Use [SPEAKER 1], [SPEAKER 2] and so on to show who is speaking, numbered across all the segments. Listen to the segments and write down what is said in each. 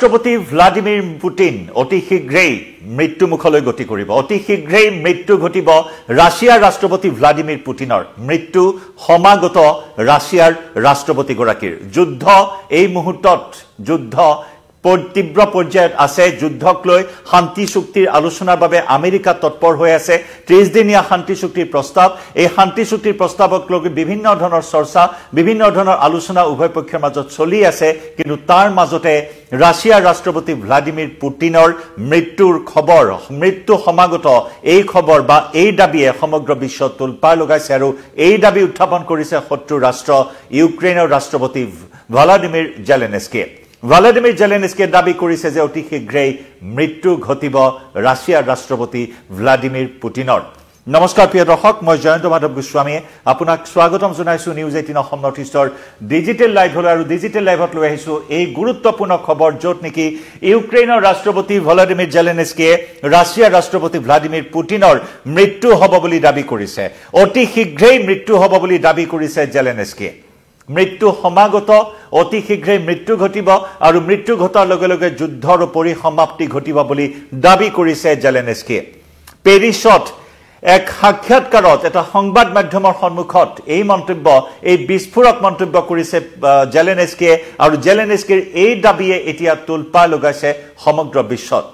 [SPEAKER 1] ৰাষ্ট্ৰপতি Vladimir Putin অতি শীঘ্ৰেই মৃত্যুমুখলৈ গতি কৰিব। অতি শীঘ্ৰেই মৃত্যু ঘটিব ৰাছিয়াৰ ৰাষ্ট্ৰপতি ভ্লাদিমিৰ পুটিনৰ। মৃত্যু সমাগত ৰাছিয়াৰ ৰাষ্ট্ৰপতিগৰাকীৰ। যুদ্ধ এই মুহূৰ্তত যুদ্ধ তীব্ৰ পৰ্যায়ত আছে। যুদ্ধক লৈ শান্তি চুক্তিৰ আলোচনাৰ বাবে আমেৰিকা তৎপৰ হৈ আছে। 30 দিনীয়া শান্তি চুক্তিৰ প্ৰস্তাৱ, এই শান্তি চুক্তিৰ প্ৰস্তাৱক লৈ বিভিন্ন ধৰণৰ চৰ্চা, বিভিন্ন ধৰণৰ আলোচনা উভয় পক্ষৰ মাজত চলি আছে। কিন্তু তাৰ মাজতে ৰাছিয়াৰ ৰাষ্ট্ৰপতি ভ্লাদিমিৰ পুটিনৰ মৃত্যুৰ খবৰ, মৃত্যু সমাগত এই খবৰ বা এই দাবীয়ে সমগ্ৰ বিশ্বত তোলপাৰ লগাইছে আৰু এই দাবী উত্থাপন কৰিছে শত্ৰু ৰাষ্ট্ৰ ইউক্ৰেইনৰ ৰাষ্ট্ৰপতি ভলোদিমিৰ জেলেনস্কিয়ে। ভলোদিমিৰ জেলেনস্কিয়ে দাবী কৰিছে যে অতি শীঘ্ৰেই মৃত্যু ঘটিব ৰাছিয়াৰ ৰাষ্ট্ৰপতি ভ্লাদিমিৰ পুটিনৰ। নমস্কাৰ প্ৰিয় দৰ্শক, মই জয়ন্ত মাধৱ গোস্বামীয়ে আপোনাক স্বাগতম জনাইছো নিউজ 18 অসম নৰ্থ ইষ্টৰ ডিজিটেল লাইভলৈ। আৰু ডিজিটেল লাইভত লৈ আহিছো এই গুৰুত্বপূৰ্ণ খবৰ, য'ত নেকি ইউক্ৰেইনৰ ৰাষ্ট্ৰপতি ভলোদিমিৰ জেলেনস্কিয়ে ৰাছিয়াৰ ৰাষ্ট্ৰপতি ভ্লাদিমিৰ পুটিনৰ মৃত্যু হ'ব বুলি দাবী কৰিছে। অতি শীঘ্ৰেই মৃত্যু হ'ব বুলি দাবী কৰিছে জেলেনস্কিয়ে। মৃত্যু সমাগত, অতি শীঘ্ৰেই মৃত্যু ঘটিব আৰু মৃত্যু ঘটাৰ লগে লগে যুদ্ধৰ পৰিসমাপ্তি ঘটিব বুলি দাবী কৰিছে জেলেনস্কিয়ে। পেৰিছত এক সাক্ষাৎকাৰত এটা সংবাদ মাধ্যমৰ সন্মুখত এই মন্তব্য, এই বিস্ফোৰক মন্তব্য কৰিছে জেলেনস্কিয়ে। আৰু জেলেনস্কিৰ এই দাবীয়ে এতিয়া তোলপাৰ লগাইছে সমগ্ৰ বিশ্বত।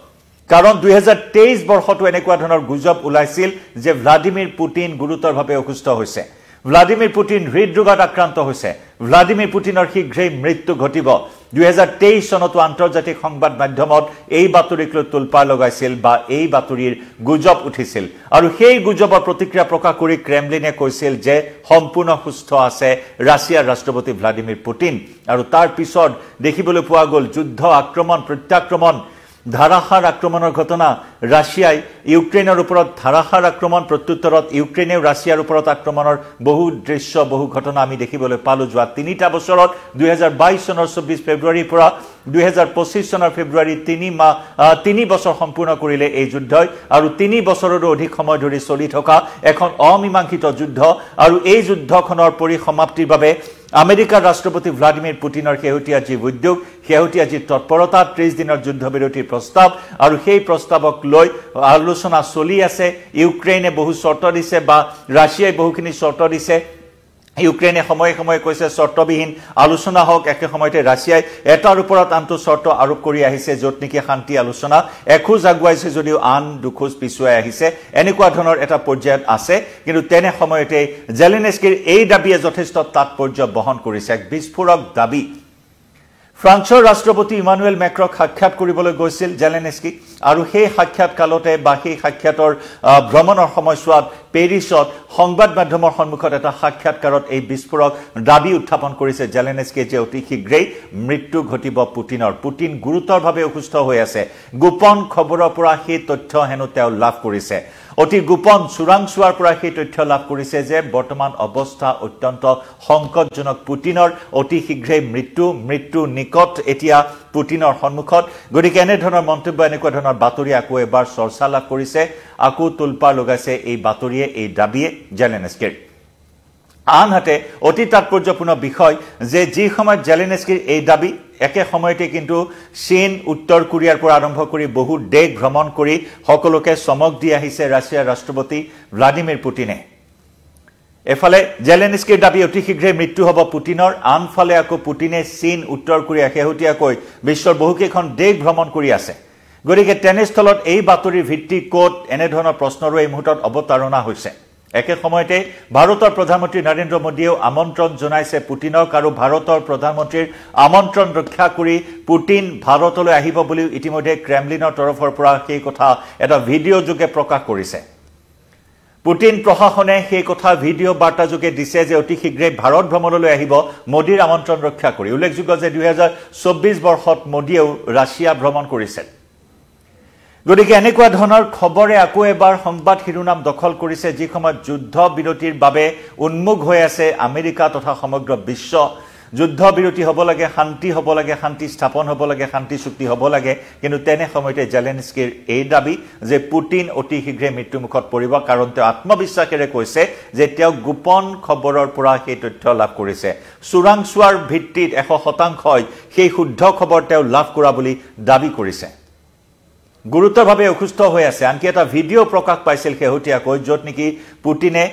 [SPEAKER 1] কাৰণ 2023 বৰ্ষতো এনেকুৱা ধৰণৰ গুজব ওলাইছিল যে ভ্লাদিমিৰ পুটিন গুৰুতৰভাৱে অসুস্থ হৈছে, ভ্লাদিমিৰ পুটিন হৃদৰোগত আক্ৰান্ত হৈছে, ভ্লাদিমিৰ পুটিনৰ শীঘ্ৰেই মৃত্যু ঘটিব। 2023 চনতো আন্তৰ্জাতিক সংবাদ মাধ্যমত এই বাতৰিক লৈ তোলপাৰ লগাইছিল বা এই বাতৰিৰ গুজব উঠিছিল। আৰু সেই গুজবৰ প্ৰতিক্ৰিয়া প্ৰকাশ কৰি ক্ৰেমলিনে কৈছিল যে সম্পূৰ্ণ সুস্থ আছে ৰাছিয়াৰ ৰাষ্ট্ৰপতি ভ্লাদিমিৰ পুটিন। আৰু তাৰ পিছত দেখিবলৈ পোৱা গ'ল যুদ্ধ, আক্ৰমণ, প্ৰত্যাক্ৰমণ, ধাৰাসাৰ আক্ৰমণৰ ঘটনা। ৰাছিয়াই ইউক্ৰেইনৰ ওপৰত ধাৰাসাৰ আক্ৰমণ, প্ৰত্যুত্তৰত ইউক্ৰেইনেও ৰাছিয়াৰ ওপৰত আক্ৰমণৰ বহু দৃশ্য, বহু ঘটনা আমি দেখিবলৈ পালোঁ যোৱা 3টা বছৰত। 2022 চনৰ 24 ফেব্ৰুৱাৰীৰ পৰা 2025 চনৰ ফেব্ৰুৱাৰী 3 বছৰ সম্পূৰ্ণ কৰিলে এই যুদ্ধই। আৰু 3 বছৰৰো অধিক সময় ধৰি চলি থকা এখন অমীমাংসিত যুদ্ধ। আৰু এই যুদ্ধখনৰ পৰিসমাপ্তিৰ বাবে আমেৰিকাৰ ৰাষ্ট্ৰপতি ভ্লাদিমিৰ পুটিনৰ শেহতীয়া যি উদ্যোগ, শেহতীয়া যি তৎপৰতা, 30 দিনৰ যুদ্ধবিৰতিৰ প্ৰস্তাৱ, আৰু সেই প্ৰস্তাৱক লৈ আলোচনা চলি আছে। ইউক্ৰেইনে বহু চৰ্ত দিছে বা ৰাছিয়াই বহুখিনি চৰ্ত দিছে। ইউক্ৰেইনে সময়ে সময়ে কৈছে চৰ্তবিহীন আলোচনা হওক, একে সময়তে ৰাছিয়াই এটাৰ ওপৰত আনটো চৰ্ত আৰোপ কৰি আহিছে, য'ত নেকি শান্তি আলোচনা এখোজ আগুৱাইছে যদিও আন দুখোজ পিছুৱাই আহিছে। এনেকুৱা ধৰণৰ এটা পৰ্যায়ত আছে। কিন্তু তেনে সময়তে জেলেনস্কিৰ এই দাবীয়ে যথেষ্ট তাৎপৰ্য বহন কৰিছে, এক বিস্ফোৰক দাবী। ফ্ৰান্সৰ ৰাষ্ট্ৰপতি ইমানুৱেল মেক্ৰক সাক্ষাৎ কৰিবলৈ গৈছিল জেলেনস্কি। আৰু সেই সাক্ষাৎ কালতে বা সেই সাক্ষাতৰ ভ্ৰমণৰ সময়ছোৱাত পেৰিছত সংবাদ মাধ্যমৰ সন্মুখত এটা সাক্ষাৎকাৰত এই বিস্ফোৰক দাবী উত্থাপন কৰিছে জেলেনস্কিয়ে যে অতি শীঘ্ৰেই মৃত্যু ঘটিব পুটিনৰ। পুটিন গুৰুতৰভাৱে অসুস্থ হৈ আছে। গোপন খবৰৰ পৰা সেই তথ্য হেনো তেওঁ লাভ কৰিছে। অতি গোপন চোৰাংচোৱাৰ পৰা সেই তথ্য লাভ কৰিছে যে বৰ্তমান অৱস্থা অত্যন্ত সংকটজনক পুটিনৰ। অতি শীঘ্ৰেই মৃত্যু নিকট এতিয়া পুটিনৰ সন্মুখত। গতিকে এনেধৰণৰ মন্তব্য, এনেকুৱা ধৰণৰ বাতৰি আকৌ এবাৰ চৰ্চা লাভ কৰিছে, আকৌ তোলপাৰ লগাইছে এই বাতৰিয়ে, এই দাবীয়ে জেলেনস্কিৰ। আনহাতে অতি তাৎপৰ্যপূৰ্ণ বিষয় যে যি সময়ত জেলেনস্কিৰ এই দাবী, একে সময়তে কিন্তু চীন, উত্তৰ কোৰিয়াৰ পৰা আৰম্ভ কৰি বহু দেশ ভ্ৰমণ কৰি সকলোকে চমক দি আহিছে ৰাছিয়াৰ ৰাষ্ট্ৰপতি ভ্লাদিমিৰ পুটিনে। এফালে জেলেনস্কিৰ দাবী অতি শীঘ্ৰেই মৃত্যু হ'ব পুটিনৰ, আনফালে আকৌ পুটিনে চীন, উত্তৰ কোৰিয়া শেহতীয়াকৈ বিশ্বৰ বহুকেইখন দেশ ভ্ৰমণ কৰি আছে। গতিকে তেনেস্থলত এই বাতৰিৰ ভিত্তি ক'ত, এনেধৰণৰ প্ৰশ্নৰো এই মুহূৰ্তত অৱতাৰণা হৈছে। একে সময়তে ভাৰতৰ প্ৰধানমন্ত্ৰী নৰেন্দ্ৰ মোদীয়েও আমন্ত্ৰণ জনাইছে পুটিনক। আৰু ভাৰতৰ প্ৰধানমন্ত্ৰীৰ আমন্ত্ৰণ ৰক্ষা কৰি পুটিন ভাৰতলৈ আহিব বুলিও ইতিমধ্যে ক্ৰেমলিনৰ তৰফৰ পৰা সেই কথা এটা ভিডিঅ' যোগে প্ৰকাশ কৰিছে। পুটিন প্ৰশাসনে সেই কথা ভিডিঅ' বাৰ্তা যোগে দিছে যে অতি শীঘ্ৰেই ভাৰত ভ্ৰমণলৈ আহিব মোদীৰ আমন্ত্ৰণ ৰক্ষা কৰি। উল্লেখযোগ্য যে 2024 বৰ্ষত মোদীয়েও ৰাছিয়া ভ্ৰমণ কৰিছে। গতিকে এনেকুৱা ধৰণৰ খবৰে আকৌ এবাৰ সংবাদ শিৰোনাম দখল কৰিছে, যি সময়ত যুদ্ধ বিৰতিৰ বাবে উন্মুখ হৈ আছে আমেৰিকা তথা সমগ্ৰ বিশ্ব। যুদ্ধ বিৰতি হ'ব লাগে, শান্তি হ'ব লাগে, শান্তি স্থাপন হ'ব লাগে, শান্তি চুক্তি হ'ব লাগে, কিন্তু তেনে সময়তে জেলেনস্কিৰ এই দাবী যে পুটিন অতি শীঘ্ৰে মৃত্যুমুখত পৰিব, কাৰণ তেওঁ আত্মবিশ্বাসেৰে কৈছে যে তেওঁ গোপন খবৰৰ পৰা সেই তথ্য লাভ কৰিছে। চোৰাংচোৱাৰ ভিত্তিত 100% সেই শুদ্ধ খবৰ তেওঁ লাভ কৰা বুলি দাবী কৰিছে। গুৰুতৰভাৱে অসুস্থ হৈ আছে। আনকি এটা ভিডিঅ' প্ৰকাশ পাইছিল শেহতীয়াকৈ, য'ত নেকি পুটিনে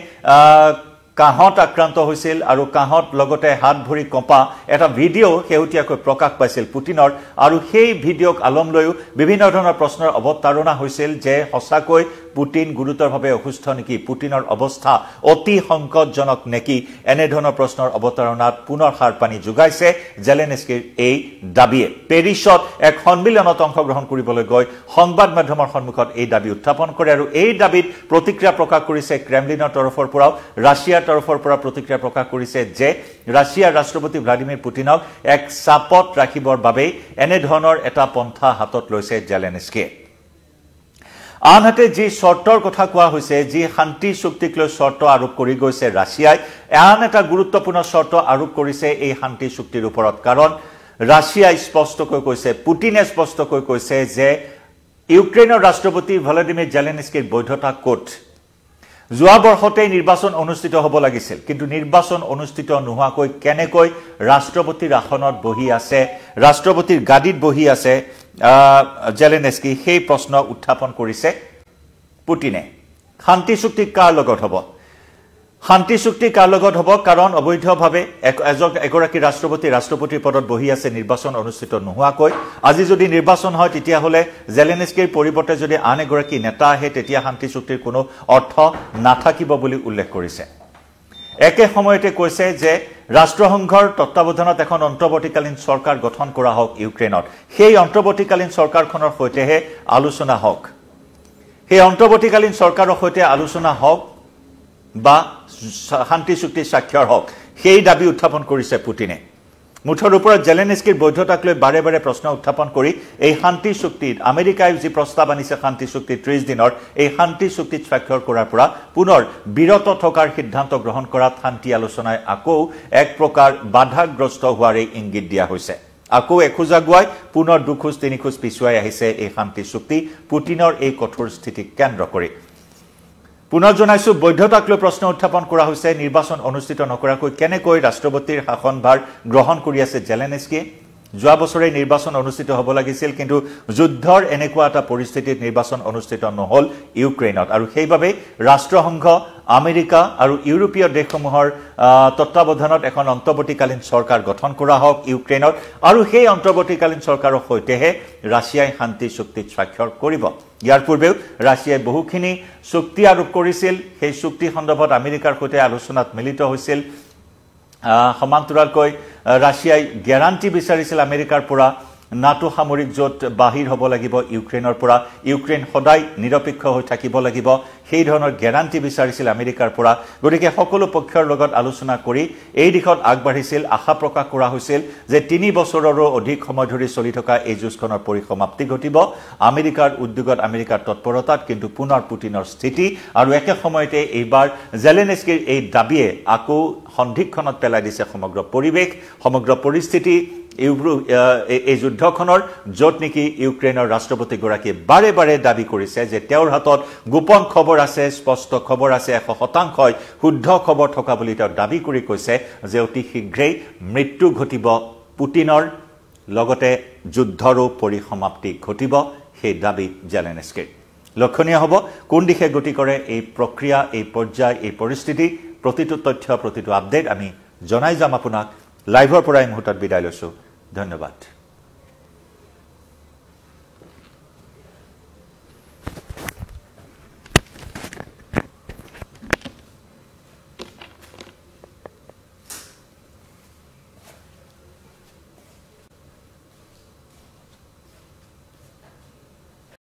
[SPEAKER 1] কাহত আক্ৰান্ত হৈছিল আৰু কাহত লগতে হাত ভৰি কঁপা এটা ভিডিঅ' শেহতীয়াকৈ প্ৰকাশ পাইছিল পুটিনৰ, আৰু সেই ভিডিঅ'ক আলম লৈও বিভিন্ন ধৰণৰ প্ৰশ্নৰ অৱতাৰণা হৈছিল যে সঁচাকৈ পুটিন গুৰুতৰভাৱে অসুস্থ নেকি, পুটিনৰ অৱস্থা অতি সংকটজনক নেকি, এনেধৰণৰ প্ৰশ্নৰ অৱতাৰণাত পুনৰ সাৰ পানী যোগাইছে জেলেনস্কিৰ এই দাবীয়ে। পেৰিছত এক সন্মিলনত অংশগ্ৰহণ কৰিবলৈ গৈ সংবাদ মাধ্যমৰ সন্মুখত এই দাবী উত্থাপন কৰে, আৰু এই দাবীত প্ৰতিক্ৰিয়া প্ৰকাশ কৰিছে ক্ৰেমলিনৰ তৰফৰ পৰাও, ৰাছিয়াৰ তৰফৰ পৰা প্ৰতিক্ৰিয়া প্ৰকাশ কৰিছে যে ৰাছিয়াৰ ৰাষ্ট্ৰপতি ভ্লাদিমিৰ পুটিনক এক চাপত ৰাখিবৰ বাবেই এনেধৰণৰ এটা পন্থা হাতত লৈছে জেলেনস্কিয়ে। আনহাতে যি চৰ্তৰ কথা কোৱা হৈছে, যি শান্তি চুক্তিক লৈ চৰ্ত আৰোপ কৰি গৈছে ৰাছিয়াই, আন এটা গুৰুত্বপূৰ্ণ চৰ্ত আৰোপ কৰিছে এই শান্তি চুক্তিৰ ওপৰত, কাৰণ ৰাছিয়াই স্পষ্টকৈ কৈছে, পুটিনে স্পষ্টকৈ কৈছে যে ইউক্ৰেইনৰ ৰাষ্ট্ৰপতি ভলোদিমিৰ জেলেনস্কিৰ বৈধতা ক'ত? যোৱা বৰ্ষতেই নিৰ্বাচন অনুষ্ঠিত হ'ব লাগিছিল, কিন্তু নিৰ্বাচন অনুষ্ঠিত নোহোৱাকৈ কেনেকৈ ৰাষ্ট্ৰপতিৰ আসনত বহি আছে, ৰাষ্ট্ৰপতিৰ গাদীত বহি আছে জেলেনস্কি, সেই প্ৰশ্ন উত্থাপন কৰিছে পুটিনে। শান্তি চুক্তি কাৰ লগত হ'ব? শান্তি চুক্তি কাৰ লগত হ'ব? কাৰণ অবৈধভাৱে এগৰাকী ৰাষ্ট্ৰপতিৰ পদত বহি আছে নিৰ্বাচন অনুষ্ঠিত নোহোৱাকৈ। আজি যদি নিৰ্বাচন হয় তেতিয়াহ'লে জেলেনস্কিৰ পৰিৱৰ্তে যদি আন এগৰাকী নেতা আহে তেতিয়া শান্তি চুক্তিৰ কোনো অৰ্থ নাথাকিব বুলি উল্লেখ কৰিছে। একে সময়তে কৈছে যে ৰাষ্ট্ৰসংঘৰ তত্ত্বাৱধানত এখন অন্তৰ্বৰ্তীকালীন চৰকাৰ গঠন কৰা হওক ইউক্ৰেইনত, সেই অন্তৰ্বৰ্তীকালীন চৰকাৰখনৰ সৈতেহে আলোচনা হওক, সেই অন্তৰ্বৰ্তীকালীন চৰকাৰৰ সৈতে আলোচনা হওক বা শান্তি চুক্তি স্বাক্ষৰ হওক, সেই দাবী উত্থাপন কৰিছে পুটিনে। মুঠৰ ওপৰত জেলেনস্কিৰ বৈধতাক লৈ বাৰে বাৰে প্ৰশ্ন উত্থাপন কৰি এই শান্তি চুক্তিত আমেৰিকাই যি প্ৰস্তাৱ আনিছে শান্তি চুক্তি 30 দিনৰ, এই শান্তি চুক্তিত স্বাক্ষৰ কৰাৰ পৰা পুনৰ বিৰত থকাৰ সিদ্ধান্ত গ্ৰহণ কৰাত শান্তি আলোচনাই আকৌ এক প্ৰকাৰ বাধাগ্ৰস্ত হোৱাৰ ইংগিত দিয়া হৈছে। আকৌ এখোজ আগুৱাই পুনৰ দুখোজ তিনিখোজ পিছুৱাই আহিছে এই শান্তি চুক্তি পুটিনৰ এই কঠোৰ স্থিতিক কেন্দ্ৰ কৰি। পুনৰ জনাইছো, বৈধতাক লৈ প্ৰশ্ন উত্থাপন কৰা হৈছে। নিৰ্বাচন অনুষ্ঠিত নকৰাকৈ কেনেকৈ ৰাষ্ট্ৰপতিৰ শাসনভাৰ গ্ৰহণ কৰি আছে জেলেনস্কিয়ে? যোৱা বছৰে নিৰ্বাচন অনুষ্ঠিত হ'ব লাগিছিল, কিন্তু যুদ্ধৰ এনেকুৱা এটা পৰিস্থিতিত নিৰ্বাচন অনুষ্ঠিত নহ'ল ইউক্ৰেইনত, আৰু সেইবাবে ৰাষ্ট্ৰসংঘ, আমেৰিকা আৰু ইউৰোপীয় দেশসমূহৰ তত্ত্বাৱধানত এখন অন্তৰ্বৰ্তীকালীন চৰকাৰ গঠন কৰা হওক ইউক্ৰেইনত, আৰু সেই অন্তৰ্বৰ্তীকালীন চৰকাৰৰ সৈতেহে ৰাছিয়াই শান্তি চুক্তিত স্বাক্ষৰ কৰিব। ইয়াৰ পূৰ্বেও ৰাছিয়াই বহুখিনি চুক্তি আৰোপ কৰিছিল, সেই চুক্তি সন্দৰ্ভত আমেৰিকাৰ সৈতে আলোচনাত মিলিত হৈছিল। সমান্তৰালকৈ ৰাছিয়াই গেৰাণ্টি বিচাৰিছিল আমেৰিকাৰ পৰা নাটো সামৰিক জোঁট বাহিৰ হ'ব লাগিব ইউক্ৰেইনৰ পৰা, ইউক্ৰেইন সদায় নিৰপেক্ষ হৈ থাকিব লাগিব, সেই ধৰণৰ গেৰাণ্টি বিচাৰিছিল আমেৰিকাৰ পৰা। গতিকে সকলো পক্ষৰ লগত আলোচনা কৰি এই দিশত আগবাঢ়িছিল। আশা প্ৰকাশ কৰা হৈছিল যে 3 বছৰৰো অধিক সময় ধৰি চলি থকা এই যুঁজখনৰ পৰিসমাপ্তি ঘটিব আমেৰিকাৰ উদ্যোগত, আমেৰিকাৰ তৎপৰতাত, কিন্তু পুনৰ পুটিনৰ স্থিতি আৰু একে সময়তে এইবাৰ জেলেনস্কিৰ এই দাবীয়ে আকৌ সন্দিক্ষণত পেলাই দিছে সমগ্ৰ পৰিৱেশ, সমগ্ৰ পৰিস্থিতি এই যুদ্ধখনৰ, য'ত নেকি ইউক্ৰেইনৰ ৰাষ্ট্ৰপতিগৰাকীয়ে বাৰে বাৰে দাবী কৰিছে যে তেওঁৰ হাতত গোপন খবৰ আছে, স্পষ্ট খবৰ আছে, 100% শুদ্ধ খবৰ থকা বুলি তেওঁ দাবী কৰি কৈছে যে অতি শীঘ্ৰেই মৃত্যু ঘটিব পুটিনৰ, লগতে যুদ্ধৰো পৰিসমাপ্তি ঘটিব, সেই দাবী জেলেনস্কিৰ। লক্ষণীয় হ'ব কোন দিশে গতি কৰে এই প্ৰক্ৰিয়া, এই পৰ্যায়, এই পৰিস্থিতি। প্ৰতিটো তথ্য, প্ৰতিটো আপডেট আমি জনাই যাম আপোনাক। লাইভৰ পৰা এই মুহূৰ্তত বিদায় লৈছোঁ। ধন্যবাদ।